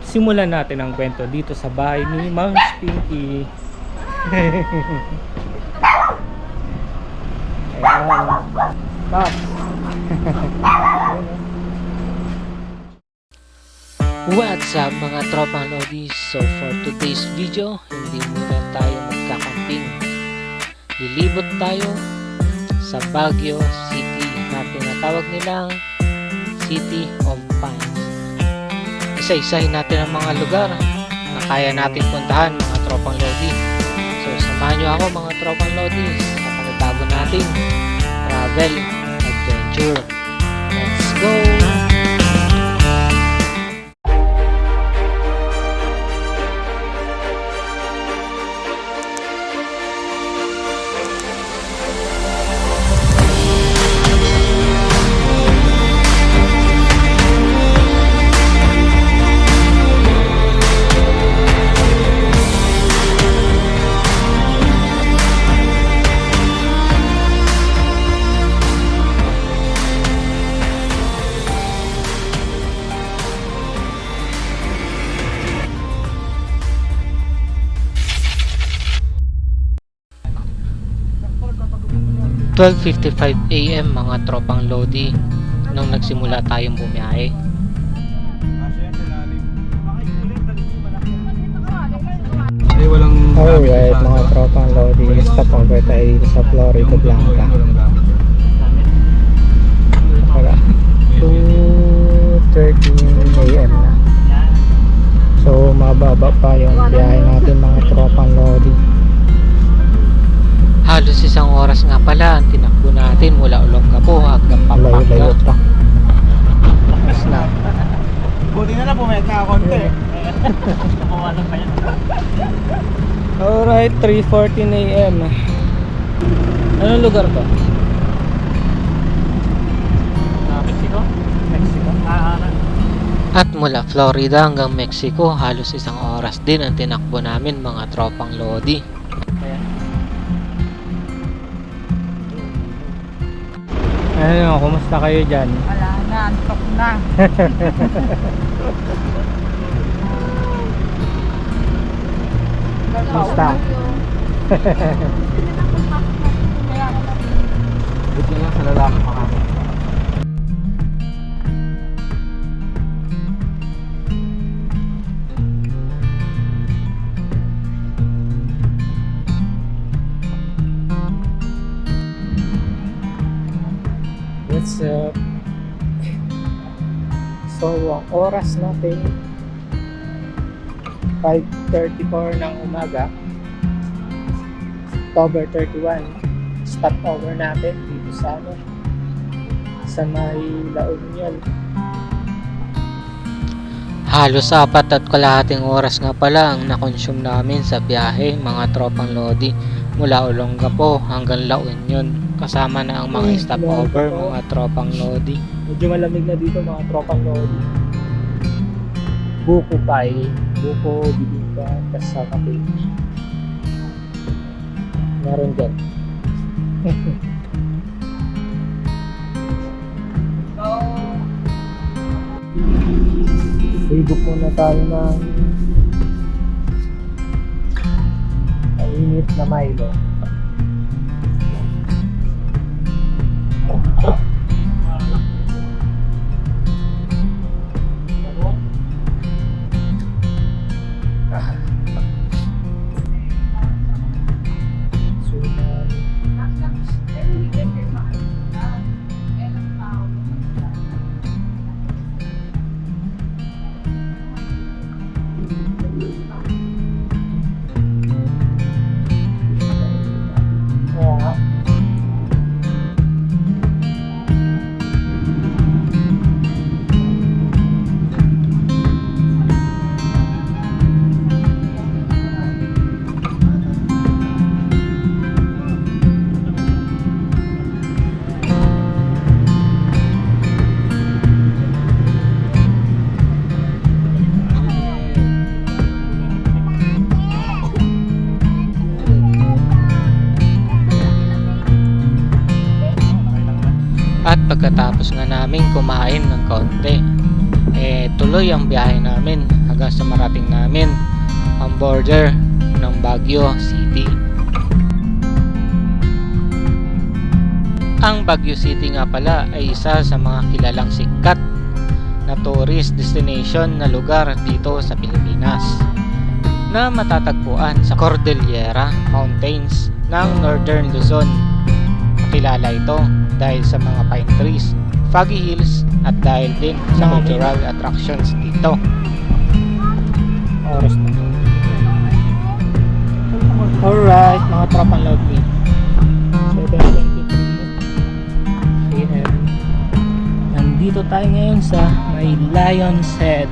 simulan natin ang kwento dito sa bahay ni Ma'am Pinky. Ayan. Pops. What's up mga tropang lodi? So for today's video, hindi muna tayo magkakamping. Lilibot tayo sa Baguio City na tinatawag nilang City of Pines. Isa-isahin natin ang mga lugar na kaya natin puntahan mga tropang lodi. So samahan nyo ako mga tropang lodi sa panatago natin travel adventure. Let's go! 12:55 AM mga tropang lodi nung nagsimula tayong bumiyahe. Alright mga tropang lodi, stop over tayo sa Florida Blanca. Wala, 2:13 AM na. So mababa pa yung biyahe natin mga tropang lodi. Halos isang oras nga pala ang tinakbo natin mula Olongapo hanggang Pampanga. Layo pa. Lakas na. Buti na lang bumenta ako konti. Nakuwalan pa yan. Alright, 3:14 AM. Anong lugar to? Mexico? Mexico? At mula Florida hanggang Mexico, halos isang oras din ang tinakbo namin mga tropang lodi. Ano, kumusta kayo dyan? Wala na, antok na. Kumusta? Buti na lang sa lalaki makakita. What's up? So, ang oras natin 5:34 ng umaga, October 31. Stop over natin dito sa may La Union. Halos 4.25 oras nga pala ang nakonsume namin sa biyahe mga tropang lodi mula Olongapo hanggang La Union, kasama na ang mga stopover mga tropang lodi. Medyo malamig na dito mga tropang lodi. Buko pie, buko bibingka, kasama cake. Meron dyan. Higop muna tayo ng mainit na Milo. At pagkatapos nga namin kumain ng kaunti, tuloy ang biyahe namin hanggang sa marating namin ang border ng Baguio City. Ang Baguio City nga pala ay isa sa mga kilalang sikat na tourist destination na lugar dito sa Pilipinas, na matatagpuan sa Cordillera Mountains ng Northern Luzon. Kilala ito dahil sa mga pine trees, foggy hills, at dahil din sa cultural attractions dito. Oras na. Alright, mga tropang lobby. 7:23 AM. Nandito tayo ngayon sa may Lion's Head.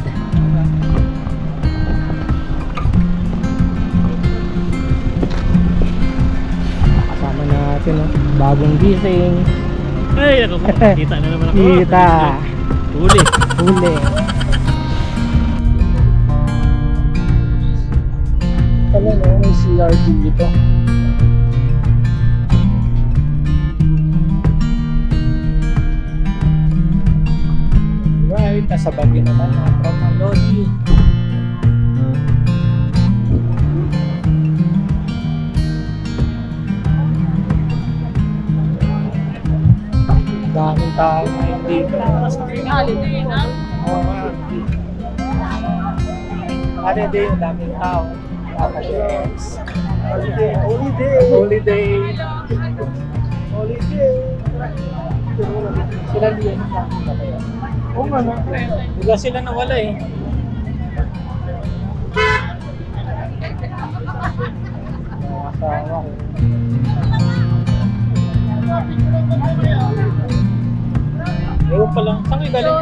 Kasama natin, no? Bagong gising. Ay, ako po. Kita na naman ako. Kita. Huli. Huli. Pala, no? May CRT dito. Right, nasa Baguio naman mga tropang lodi. Daming tao ngayon dito. Holiday na. Oo nga. Holiday, daming tao. Yes. Holiday. Holiday. Holiday. Holiday. Sila liyan. Oo nga na. Bigla sila nawala eh. Nakakawa ko. Ewan pa lang. Saan kayo galing?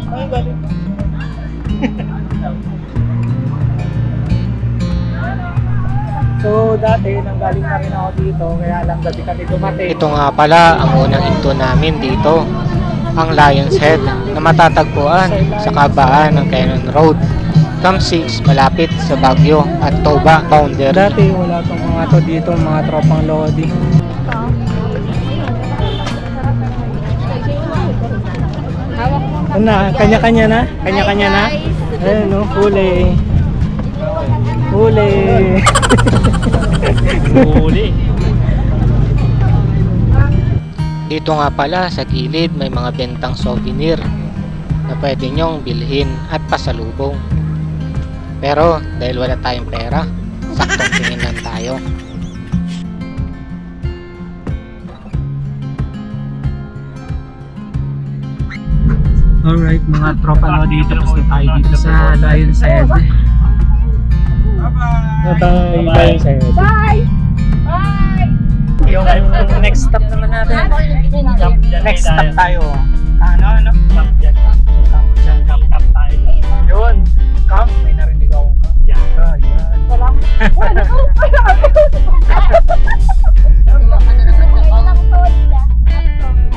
Saan kayo galing? So dati nanggaling na rin ako dito, kaya lang gabi kami dumating. Ito nga pala ang unang hinto namin dito, ang Lion's Head, na matatagpuan sa kabaan ng Cannon Road, Camp 6, malapit sa Baguio at Toba boundary. Dati wala pang mga to dito, mga tropang lodi. Ano, kanya-kanya na? Kanya-kanya na? Ayun no, huli. Huli. Huli. Dito nga pala sa gilid may mga bentang souvenir na pwede nyong bilhin at pasalubong. Pero dahil wala tayong pera, saktong tingin lang tayo. Alright mga tropa lodi, tapos na tayo dito sa Lion's Head. Bye-bye. Lion's Head. Bye! Bye! Yung next stop naman natin. Next stop tayo. Ano? Camp dyan. Camp tayo. Yun. Camp. May narinig akong camp. Yan. Yan. Wala ko!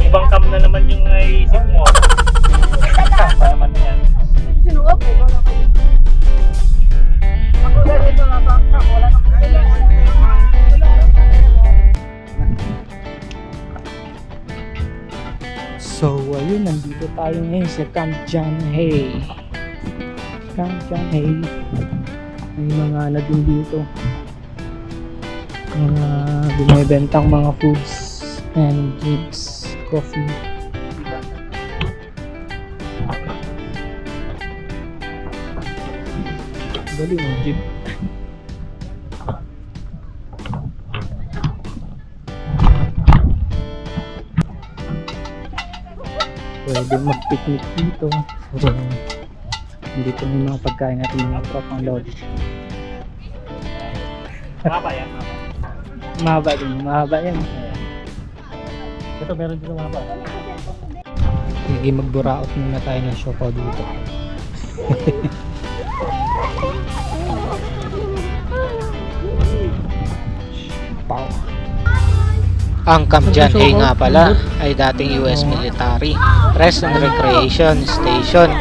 Ibang camp na naman yung naisip mo. Camp pa naman yan. Sinuha po. Ako ganito na bangka. Wala nang So, ayun, nandito tayo ngayon sa Camp John Hay. Camp John Hay. May mga ano din dito. Mga binibentang mga foods and drinks, coffee. Dali mo, jeep. Pwede mag-picnic dito. So, dito may mga pagkain natin, mga tropang lodi. Mapa yan. Mahaba din, mahaba yan. Ito meron dito mapa. Sige, magburaot muna tayo ng siopaw dito. Siopaw. Ang Camp John Hay nga pala ay dating US military rest and recreation station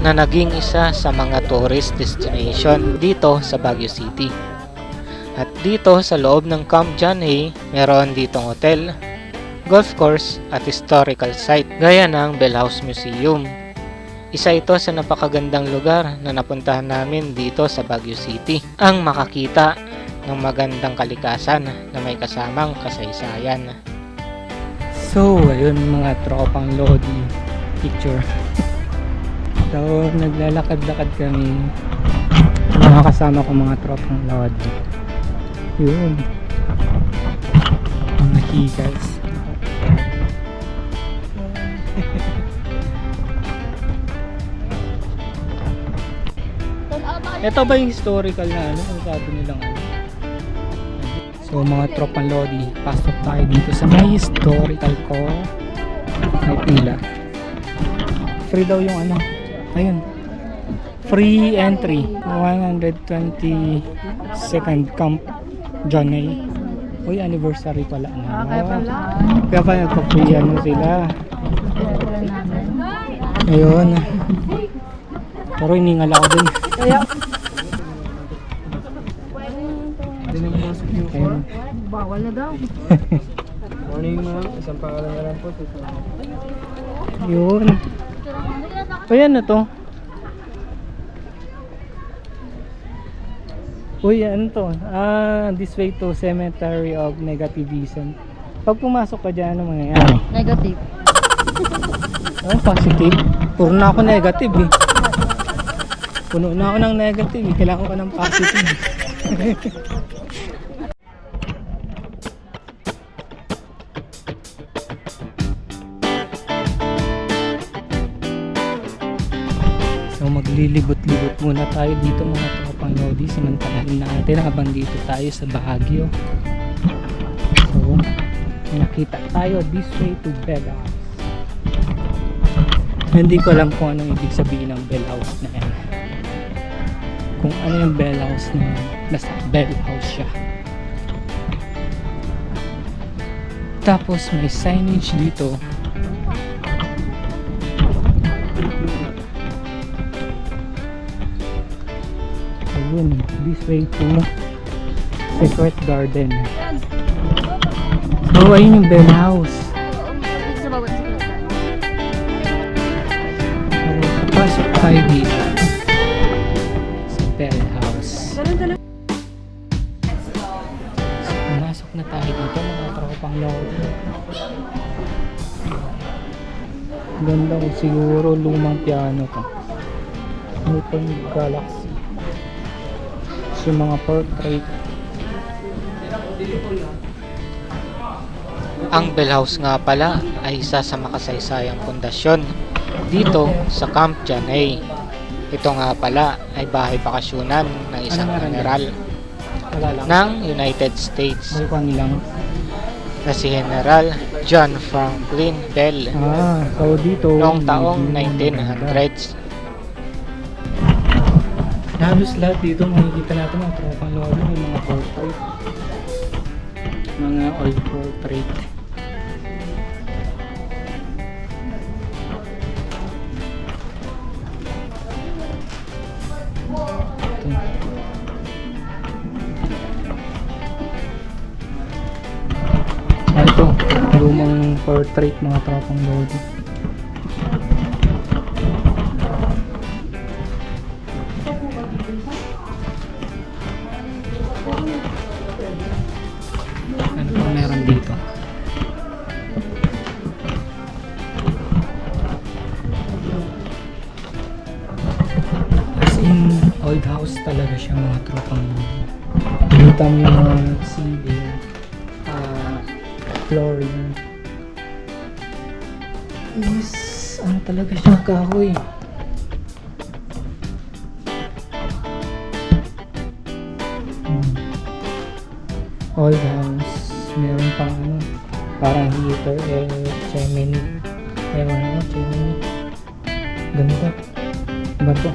na naging isa sa mga tourist destination dito sa Baguio City. At dito sa loob ng Camp John Hay, meron ditong hotel, golf course at historical site gaya ng Bell House Museum Isa ito sa napakagandang lugar na napuntahan namin dito sa Baguio City. Ang makakita ng magandang kalikasan na may kasamang kasaysayan. So, ayun mga tropang Lodi picture. So, naglalakad-lakad kami. Mga kasama ko mga tropang Lodi. Yun. Mga higas. Ito ba yung historical na ano? Ang sabi nilang ano? So mga tropang Lodi, pasok tayo dito sa may historical ko. May pila. Free daw yung ano. Ayun. Free entry. 122nd Camp John A. Uy, anniversary pala na. Kaya pa nagpa-free ano sila. Ayun. Pero hiningal ako dun. Ayun. Bawal na daw. Morning ma'am, isang pangalan na lang po. Yun. Ayan na to. Uy, ano to? This way to Cemetery of Negativism. Pag pumasok ka dyan, ano mangyayari? Negative. Positive. Puro na ako negative eh. Puno na ako ng negative eh. Kailangan ko ng positive. So maglilibot-libot muna tayo dito mga tropang Lodi. Samantalahin natin habang dito tayo sa Baguio. So nakita tayo this way to Bell House. Hindi ko alam kung anong ibig sabihin ng Bell House na yan. Kung ano yung Bell House na yan. Basta Bell House siya. Tapos may signage dito. Ayun, this way to Secret Garden. So ayun yung Bell House. Sa bawat siklat. Pasok tayo dito sa Bell House. So, pumasok na tayo dito mga tropang Lodi. Ganda ko siguro lumang piano to. Newton Galaxy. So mga portrait. Ang Bell House nga pala ay isa sa makasaysayang pundasyon dito sa Camp John A. Ito nga pala ay bahay bakasyonan ng isang Ano nga general Wala lang. ng United States May kwan lang. na si General John Franklin Bell So dito noong taong medyo 1900s. halos lahat dito makikita natin mga tropang Lodi. May mga portrait. Mga old portrait. Ito, lumang portrait mga tropang Lodi. Ano pang meron dito? As in, old house talaga siya mga tropang Lodi. Kita mo yung mga ceiling, flooring is ano talaga siya, kahoy. Old house, meron pang ano, parang heater, chimney, ewan ako, chimney. Ganda. Bato.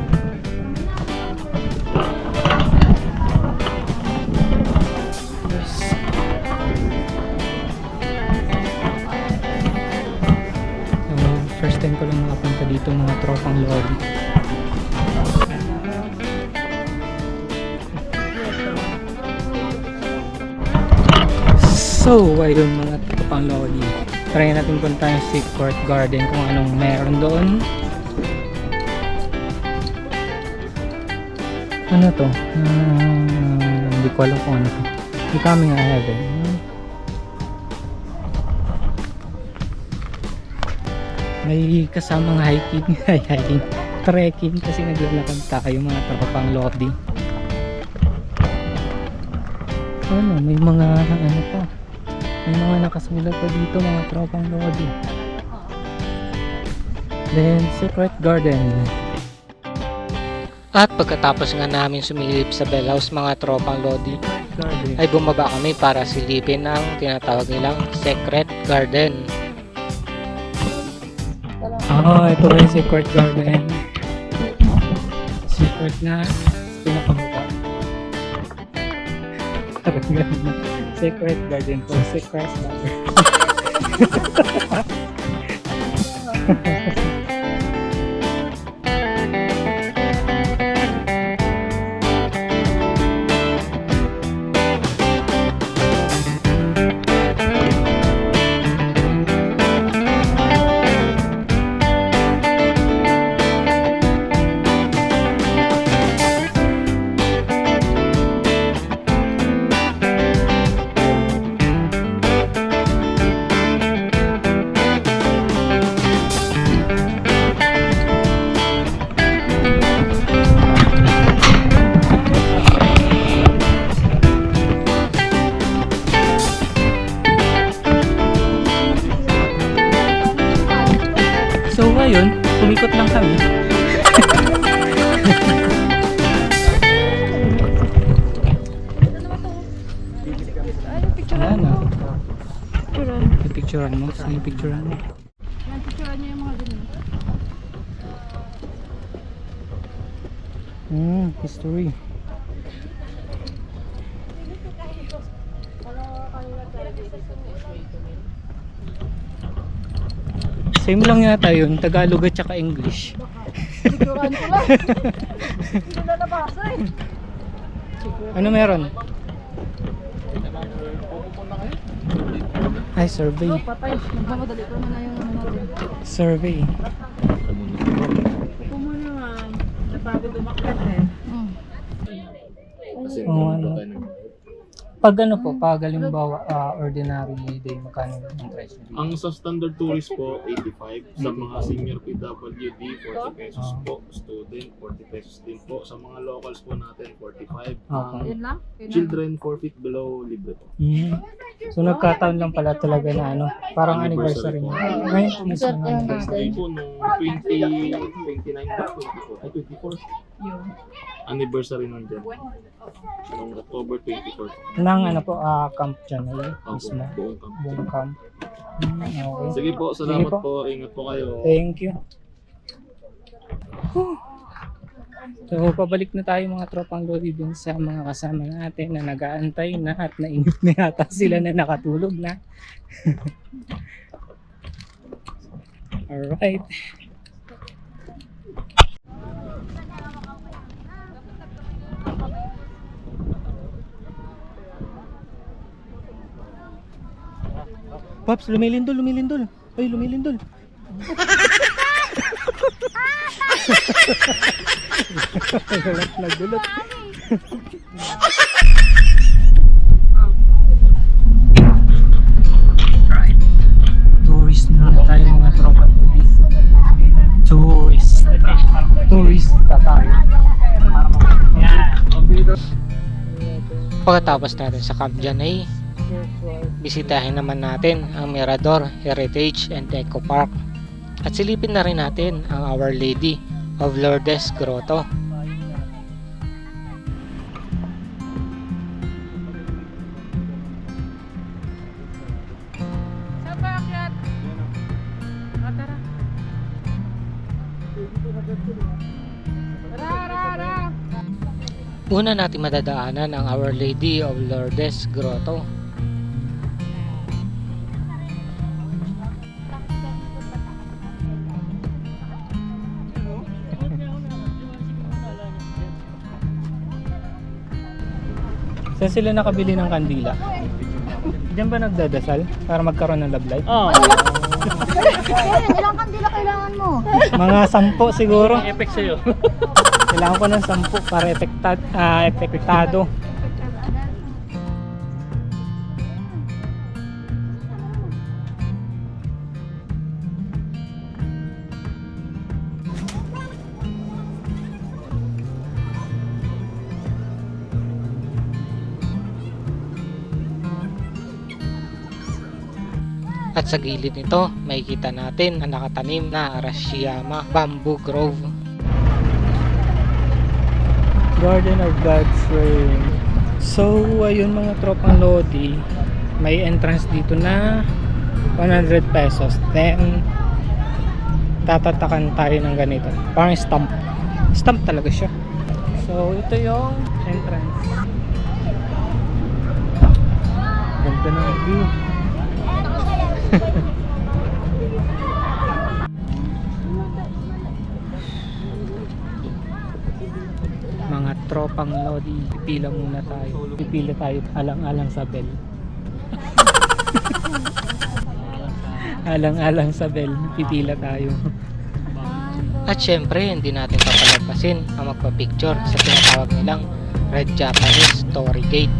First time ko lang nakapunta dito mga tropang Lodi. So, ayun mga tropang Lodi. Try natin punta yung Secret Garden kung anong meron doon. Ano to? Hindi ko alam kung ano to. Becoming a Heaven. May kasamang hiking. Hiking. Trekking kasi naglalakad tayo mga tropang Lodi. Ano, may mga ano pa. May mga nakasulat pa dito mga tropang Lodi. Then Secret Garden. At pagkatapos nga namin sumilip sa Bell House mga tropang Lodi, Garden. ay bumaba kami para silipin ang tinatawag nilang Secret Garden. Ito ba yung Secret Garden? Secret na pinakababa. Parang ganun. Secret Garden po. Secret Garden. So ngayon, kumikot lang kami. Ano? Pipicturean mo? Saan yung picturean mo? Yan, picturean niyo yung mga ganun. History. Same lang yata yun, Tagalog at saka English. Picturean ko lang. Hindi na nabasa eh. Ano meron? Ay, survey. Patay. Magmamadali ko na yung ano natin. Survey. Upo mo naman. Napagod umakyat eh. Oh, ano. Pag ano po, pag halimbawa ordinary day, magkano ang price niyo? Ang sa standard tourist po, 85. Sa mga senior PWD, 40 pesos po. Student, 40 pesos din po. Sa mga locals po natin, 45. Okay. Yun lang? Children 4 feet below, libre po. So nagkataon lang pala talaga na ano, parang anniversary niya. Ngayon po mismo ng anniversary. Ngayon po, nung 29 ba? 24. Ay, 24. Anniversary nun dyan. Noong October 24. Nang ano po, camp dyan ay Opo, mismo. buong camp. Buong camp. Okay. Sige po, salamat Sige po. po. Ingat po kayo. Thank you. So, pabalik na tayo mga tropang Lodi dun sa mga kasama natin na nag-aantay na at nainip na yata sila na nakatulog na. Alright. Pops, lumilindol, lumilindol. Ay, lumilindol. Nagdulot. Tourist na tayo mga tropa. Tourist. Tourista tayo. Pagkatapos natin sa Camp Janay, bisitahin naman natin ang Mirador, Heritage and Eco Park at silipin na rin natin ang Our Lady of Lourdes Grotto. Saan ba akyat? Tara. Tara. Una natin madadaanan ang Our Lady of Lourdes Grotto. Saan sila nakabili ng kandila? Diyan ba nagdadasal para magkaroon ng love life? Oo. Kaya ilang kandila kailangan mo? Mga 10 siguro. Effect sa'yo. Kailangan ko ng 10 para epektado. At sa gilid nito, makikita natin ang nakatanim na Arashiyama Bamboo Grove. Garden of God's Rain. So, ayun mga tropang Lodi, may entrance dito na 100 pesos. Then, tatatakan tayo ng ganito. Parang stamp. Stamp talaga siya. So, ito yung entrance. Ganda ng view. Mga tropang Lodi, pipila muna tayo. Pipila tayo alang-alang sa bell. Alang-alang sa bell, pipila tayo. At syempre, hindi natin papalagpasin ang magpa-picture sa tinatawag nilang Red Japanese Torii Gate.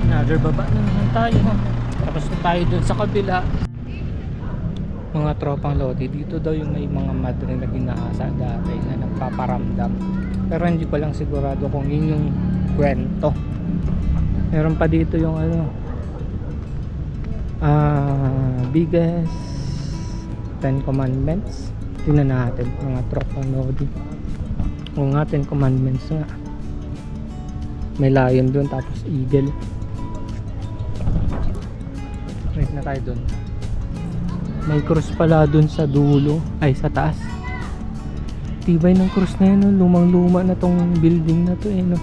Another baba na naman tayo. Tapos na tayo dun sa kabila. Mga tropang Lodi, dito daw yung may mga madre na ginahasa dati na nagpaparamdam. Pero hindi ko lang sigurado kung yun yung kwento. Meron pa dito yung biggest 10 commandments. Tingnan natin mga tropang Lodi. O nga 10 commandments nga. May lion dun tapos eagle. Wait na tayo dun. May cross pala dun sa dulo. Ay sa taas. Tibay ng cross na yun, no? Lumang luma na tong building na to eh, no?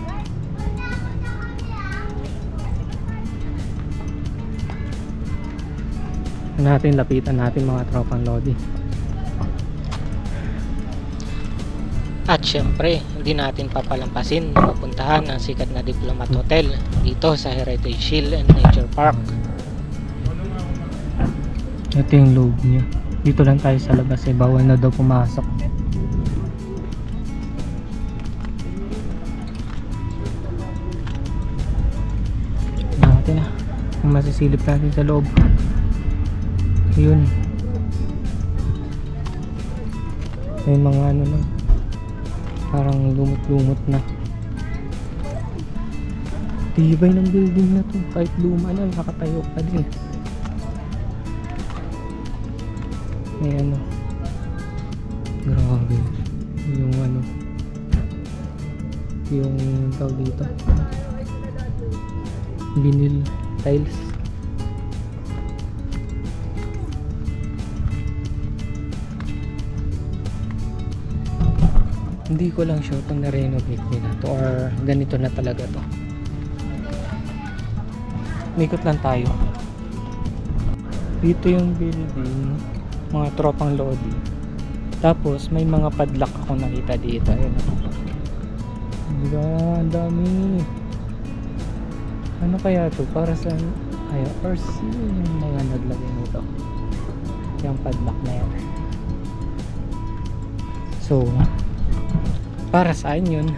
Lapitan natin mga tropang Lodi. At syempre, hindi natin papalampasin na mapuntahan ang sikat na Diplomat Hotel dito sa Heritage Hill and Nature Park. Ito yung loob niya. Dito lang tayo sa labas eh. Bawal na daw pumasok. Natin na. Kung masisilip natin sa loob. Yun. May mga ano na. Parang lumot-lumot na. Tibay ng building na to. Kahit luma na, nakatayo pa din. May ano. Grabe. Yung ano. Yung tawag dito. Vinyl tiles. Hindi ko lang sure kung na-renovate nila to or ganito na talaga to. Ikot lang tayo. Dito yung building, mga tropang Lodi. Tapos may mga padlock ako nakita dito. Ayun. Diba? Ang dami. Ano kaya to? Para sa or yung mga naglagay nito. Yung padlock na yan. So, para saan yun?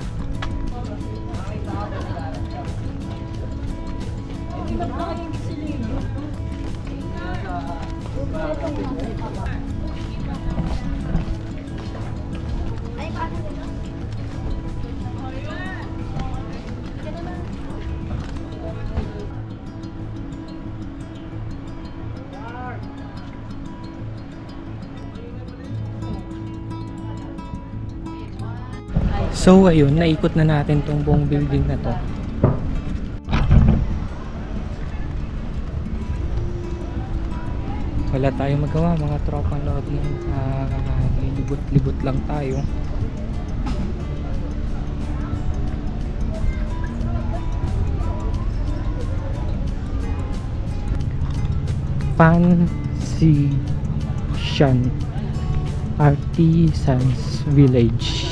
So ayun, naikot na natin tong buong building na to. Wala tayong magawa mga tropang Lodi. Libot-libot lang tayo. Pansishan Artisans Village.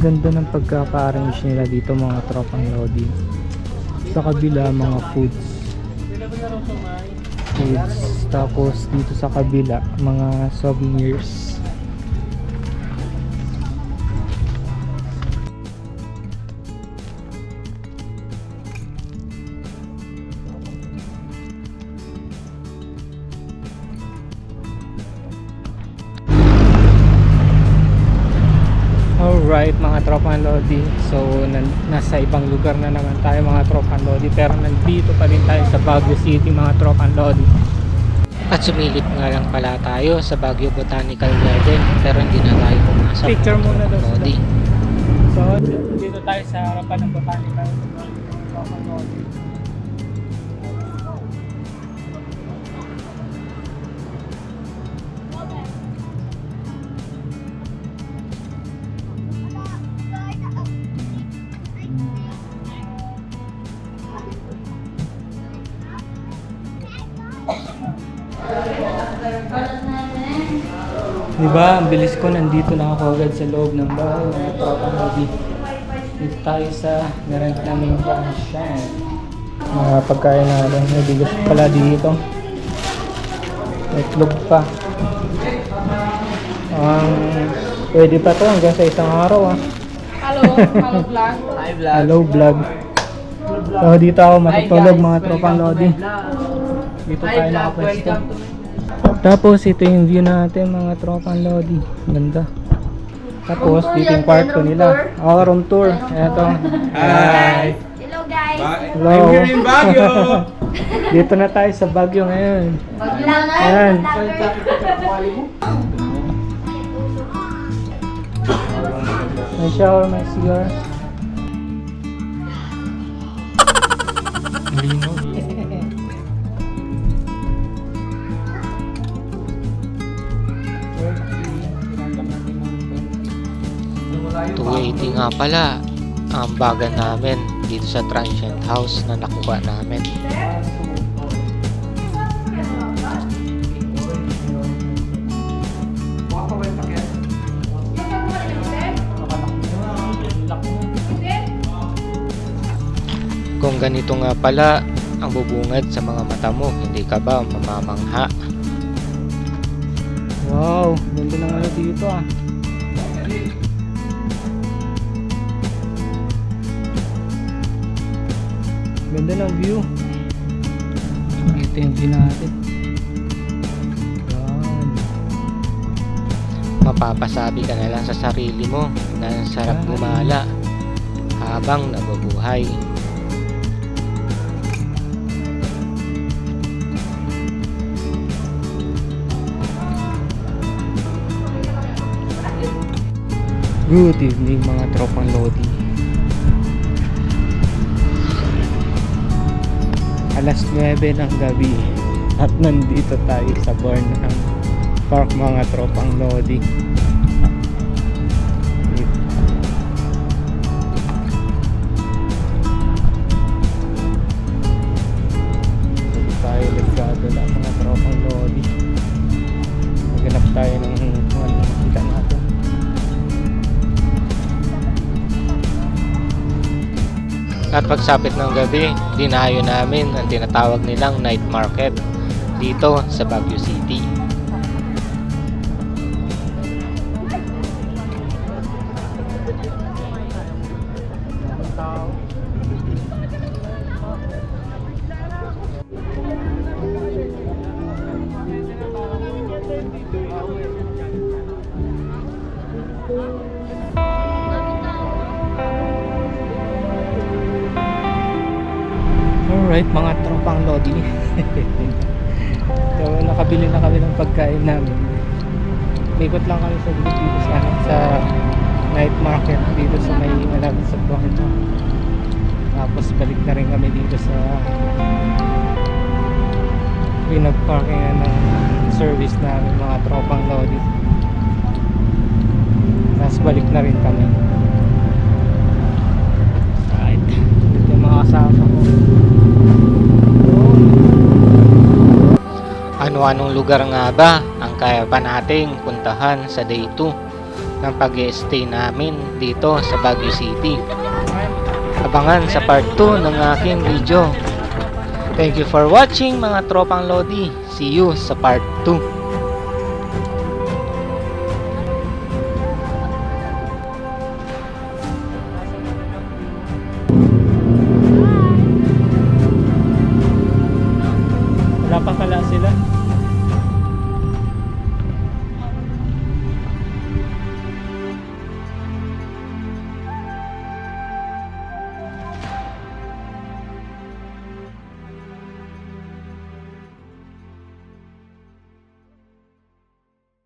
ganda ng pagkaka-arrange nila dito mga tropang lodi. Sa kabila mga foods. Tapos dito sa kabila mga souvenirs. Alright mga tropang lodi, so nasa ibang lugar na naman tayo mga tropang lodi, pero nandito pa rin tayo sa Baguio City mga tropang lodi. At sumilip nga lang pala tayo sa Baguio Botanical Garden, pero hindi na tayo pumasok. Picture muna daw sila. Lodi. So dito tayo sa harapan ng Botanical Tropang Lodi. Diba, ang bilis ko, nandito na ako agad sa loob ng bahay mga tropang lodi. Dito tayo sa narent naming pansyan. Mga pagkain na lang, may bigas pala dito. May itlog pa. Pwede pa to hanggang sa isang araw ah. Hello, hello vlog. Hello vlog. So dito ako matutulog mga tropang lodi. Dito tayo nakapwesto. Tapos ito yung view natin mga tropang lodi. Ganda. Tapos dito yung kwarto nila. Oh, room tour. Ito. Hi. Hello guys. Hello. I'm here in Baguio. Dito na tayo sa Baguio ngayon. Ayan. May shower, may cigar. Lino. 280 nga pala ang bagan namin dito sa transient house na nakuha namin. Kung ganito nga pala ang bubungad sa mga mata mo, hindi ka ba mamamangha? Wow, ganda ng ano dito ah. Ganda ng view. Ito yung view natin. Yan. Mapapasabi ka na lang sa sarili mo na sarap gumala habang nabubuhay. Good evening mga tropang lodi. Alas 9 ng gabi at nandito tayo sa Burnham Park mga tropang lodi. Dito tayo nagkadala mga tropang lodi. Maghanap tayo ng mga nakikita natin. At pagsapit ng gabi, dinayo namin ang tinatawag nilang night market dito sa Baguio City. Alright mga tropang lodi. So nakabili na kami ng pagkain namin. Ikot lang kami sa dito sa night market dito sa may malapit sa Burnham. Tapos balik na rin kami dito sa pinag-parkingan ng service namin mga tropang lodi. Tapos balik na rin kami. Alright. Ito yung mga kasama ko. Ano-anong lugar nga ba ang kaya pa nating puntahan sa day 2 ng pag-i-stay namin dito sa Baguio City. Abangan sa part 2 ng aking video. Thank you for watching mga tropang Lodi. See you sa part 2. Wala pang kala sila.